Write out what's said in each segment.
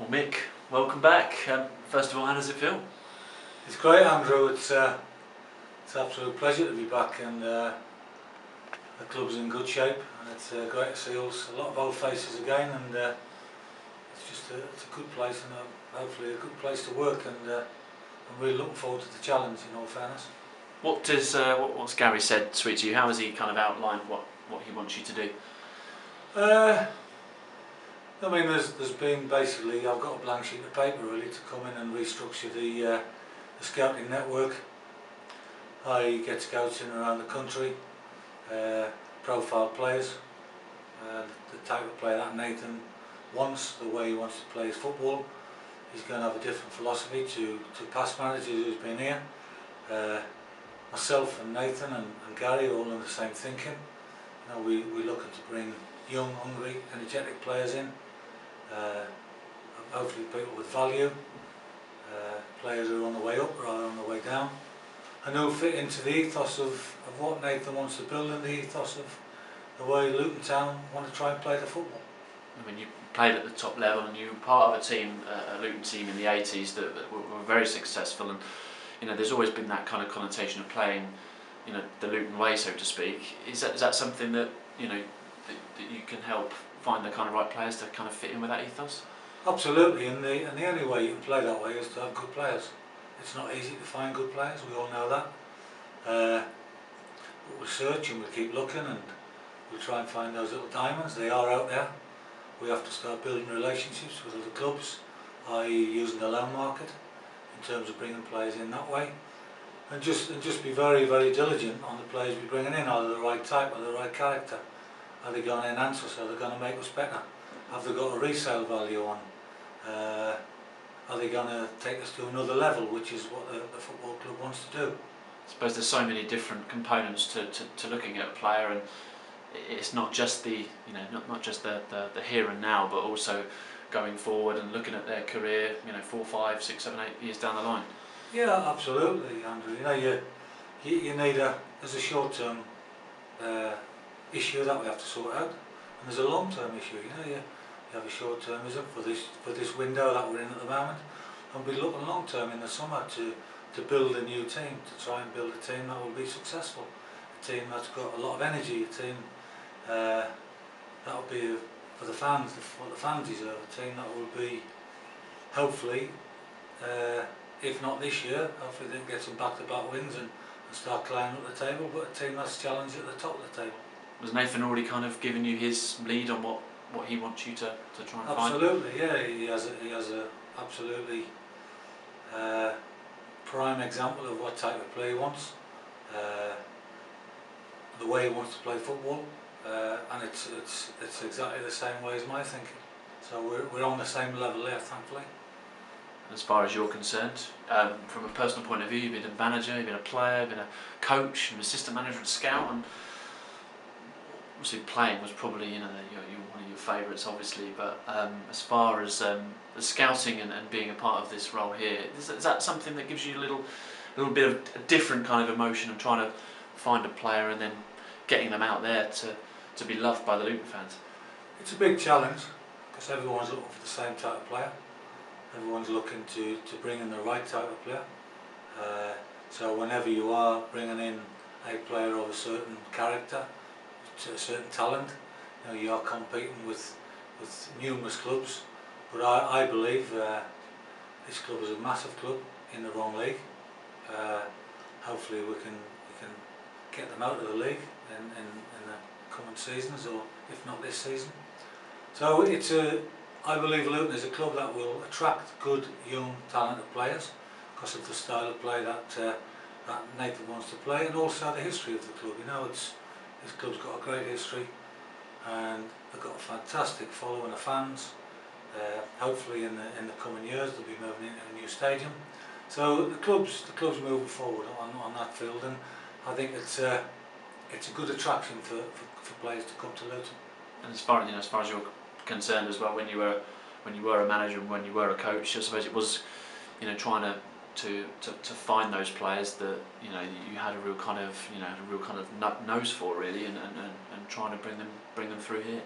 Well, Mick, welcome back. First of all, how does it feel? It's great, Andrew. It's an absolute pleasure to be back, and the club's in good shape, and it's great to see a lot of old faces again, and it's a good place, and hopefully a good place to work, and I'm really looking forward to the challenge, in all fairness. What's Gary said sweet to you? How has he kind of outlined what he wants you to do? I mean, there's been basically, I've got a blank sheet of paper really to come in and restructure the scouting network. I get scouts in around the country, profile players, the type of player that Nathan wants, the way he wants to play his football. He's going to have a different philosophy to past managers who's been here. Myself and Nathan and Gary are all in the same thinking. You know, we're looking to bring young, hungry, energetic players in. Hopefully people with value, players who are on the way up rather than on the way down, and who fit into the ethos of what Nathan wants to build, and the ethos of the way Luton Town want to try and play the football. I mean, you played at the top level, and you were part of a team, a Luton team in the 80s that were very successful, and you know, there's always been that kind of connotation of playing, you know, the Luton way, so to speak. Is that something that, you know, that you can help find the kind of right players to kind of fit in with that ethos? Absolutely, and the only way you can play that way is to have good players. It's not easy to find good players, we all know that. But we'll search and we'll keep looking, and we'll try and find those little diamonds. They are out there. We have to start building relationships with other clubs, i.e. using the loan market in terms of bringing players in that way. And just be very, very diligent on the players we're bringing in. Are they the right type, are they the right character? Are they going to enhance us? Are they going to make us better? Have they got a resale value on? Are they going to take us to another level, which is what the football club wants to do? I suppose there's so many different components to looking at a player, and it's not just the, you know, not just the here and now, but also going forward and looking at their career, you know, 4, 5, 6, 7, 8 years down the line. Yeah, absolutely, Andrew. You know, you need there's a short-term issue that we have to sort out, and there's a long-term issue. You know, you have a short-termism for this window that we're in at the moment, and we're looking long-term in the summer to build a new team, to try and build a team that will be successful, a team that's got a lot of energy, a team that will be for the fans, what the fans deserve, a team that will be, hopefully, if not this year, hopefully then get some back-to-back wins and start climbing up the table, but a team that's challenged at the top of the table. Was Nathan already kind of given you his lead on what he wants you to try and find? Absolutely, yeah. He has a absolutely prime example of what type of player he wants, the way he wants to play football, and it's exactly the same way as my thinking. So we're on the same level there, thankfully. As far as you're concerned, from a personal point of view, you've been a manager, you've been a player, you've been a coach, an assistant manager and scout, and obviously playing was probably, you know, one of your favourites, obviously. But as far as the scouting and being a part of this role here, is that something that gives you a little bit of a different kind of emotion of trying to find a player and then getting them out there to be loved by the Luton fans? It's a big challenge because everyone's looking for the same type of player. Everyone's looking to bring in the right type of player. So whenever you are bringing in a player of a certain character, a certain talent, you know, you are competing with numerous clubs. But I believe this club is a massive club in the wrong league. Hopefully we can get them out of the league in the coming seasons, or if not this season. So I believe Luton is a club that will attract good, young, talented players because of the style of play that Nathan wants to play, and also the history of the club. You know, this club's got a great history, and they've got a fantastic following of fans. Hopefully in the coming years they'll be moving into a new stadium. So the club's moving forward on that field, and I think it's a good attraction for players to come to Luton. And as far as you're concerned as well, when you were a manager and when you were a coach, I suppose it was, you know, trying to find those players that, you know, you had a real kind of nose for, really, and trying to bring them through here.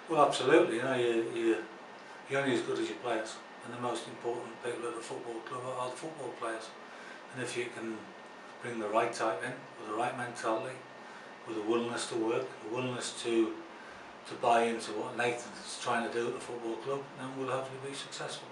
Well, absolutely. You know, you you're only as good as your players, and the most important people at the football club are the football players. And if you can bring the right type in, with the right mentality, with a willingness to work, a willingness to buy into what Nathan's trying to do at the football club, then we'll hopefully be successful.